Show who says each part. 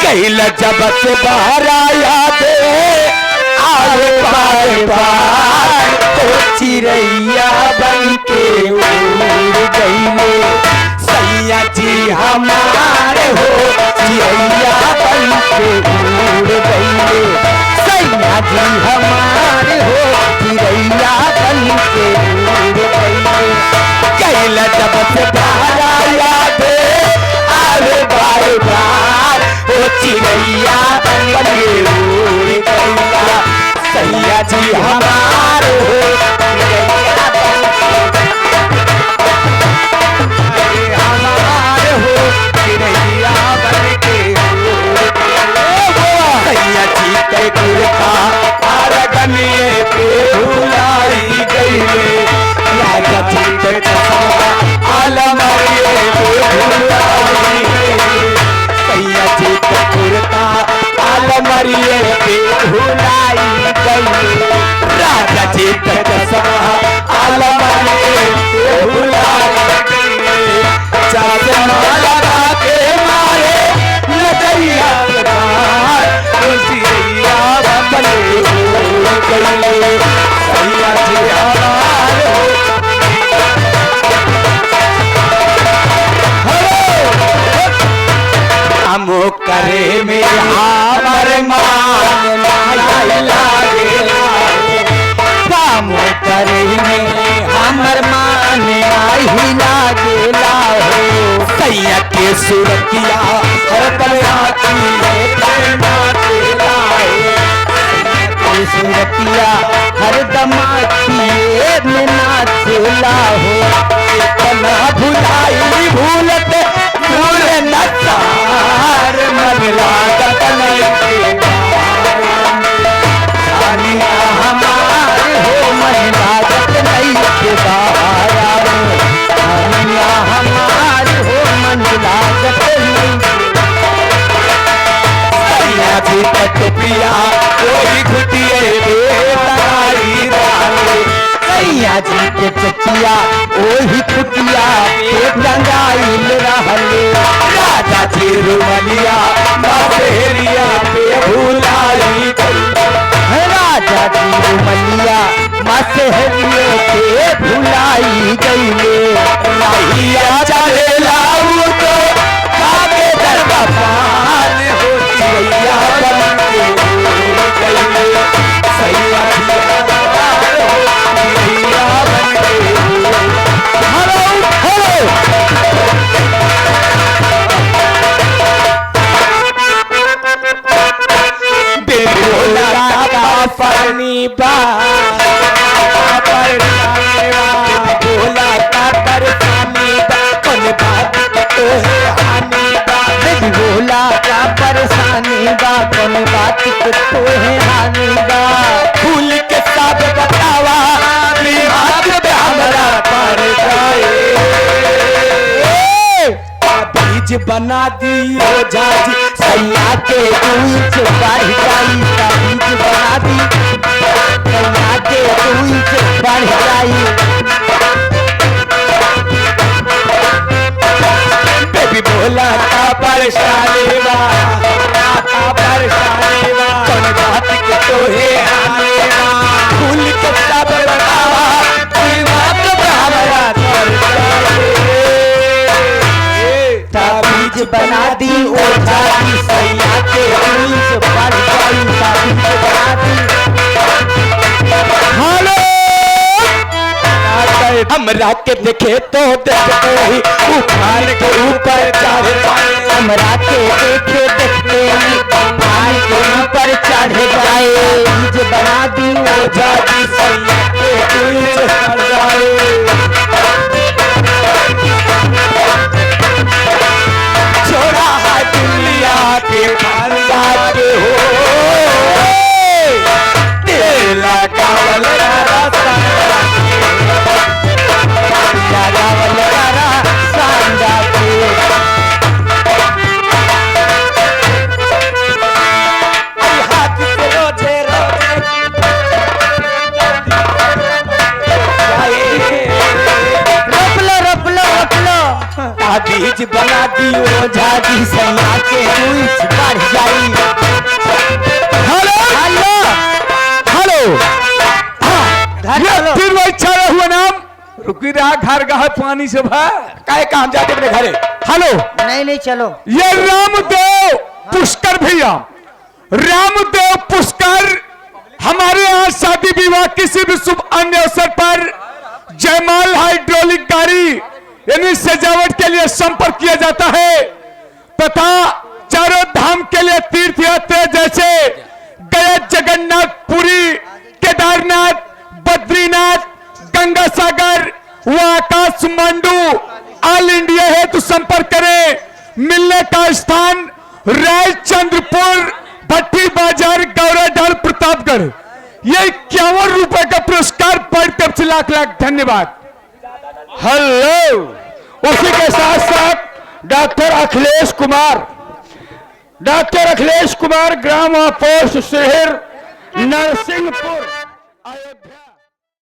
Speaker 1: कैल जब से बाहर आया दे आवे बार बार तो चिड़ैया बन के उड़ गईले सैया जी हमारे हो चिड़ैया बन के उड़ गईले सैया जी हमारे हो चिड़ैया बन के उड़ गईले कैल जब से बाहर आया दे आवे बार बार ओ चिड़ैया बन के उड़ गईला सैया जी हमारे हो चिड़ैया बन हमारे हो चिड़ैया बन के सैया जी के कुर्ता आरगनिए पे भुलाई गईले सैया जी के आलमरिए पे भुलाई गईले सैया जी के कुर्ता आलमरिए पे भुलाई गईले राजा जी के दसवा आलमरिए पे भुलाई गईले चाँद माला के मारे नजरिया चिड़ैया बन के उड़ गईले सैया जी हमारे हमो करे में हमर मान लागे हमो करे में हमर मान आई लागेला हो सैया के सुरतिया हर पल आती है प्रेमा तेरा हो सुरतिया हर दमाती में नाचेला हो इतना भुलाई भूलत भूल न तार मन लागत नहीं सानिया हमारे हो मन लागत नहीं के बाहर सानिया हमारे हो मन लागत नहीं सैया जी तक पिया कोई घुटिए बेताई डाले सैया जी के चचिया ओही खुटिया पे रंगाइल रहले राजा जी रुमलिया बाबेरिया पे भुलाई गई राजा जी रुमलिया मसहरिया पे भुलाई गईले नहिया चले लाऊ तो काके दरबार हो चिड़ैया बन के उड़ गईले सैया जी हमारे हो चिड़ैया बन के हेलो बेबोला का पानी बा भोला का परेशानी बा कौन बात तो है हानि बा भोला का परेशानी बा कौन बात तो है हानि बा फूल के साथ बतावा दिमाग में हमारा पर जाए बीज बना दी हो जाजी सैया के दूध बढ़ जाई बीज बना दी सैया के दूध बढ़ जाई बेबी भोला का परेशानी बा परेशानी बा कौन बात के तो है आने बा फूल के सब लगावा दिमाग में हमारा तर जाए ताबीज बना दी ओ जाती सैया के दूध बढ़ जाई ताबीज बना दी हेलो हमरा के देखे तो देखते ही उखाड़ के ऊपर चढ़ जाए हमरा के देखे देखते ही उखाड़ के ऊपर चढ़ जाए बीज बना दी ओ जाती सैया के दूध बढ़ जाए छोड़ा है दुनिया के खानदा के हो तेला कावल रास्ता कावल रास्ता के हाथ से रोजे रोजे
Speaker 2: खारगाह पानी से भर
Speaker 1: काय काम जाते अपने घरे।
Speaker 2: हेलो
Speaker 3: नहीं नहीं चलो।
Speaker 2: ये रामदेव पुष्कर भैया, रामदेव पुष्कर हमारे यहाँ शादी विवाह किसी भी शुभ अन्य अवसर पर जयमाल हाइड्रोलिक गाड़ी यानी सजावट के लिए संपर्क किया जाता है तथा चारों धाम के लिए तीर्थ यात्रा जैसे गया, जगन्नाथपुरी, केदारनाथ, बद्रीनाथ, गंगा सागर व आकाश मांडू ऑल इंडिया है तो संपर्क करें। मिलने का स्थान रायचंद्रपुर, भट्टी बाजार, गौराडाल, प्रतापगढ़। ये 51 रुपए का पुरस्कार पर तरफ से लाख लाख धन्यवाद।
Speaker 1: हेलो, उसी के साथ साथ डॉक्टर अखिलेश कुमार, ग्राम पोस्ट शहर नरसिंहपुर, अयोध्या।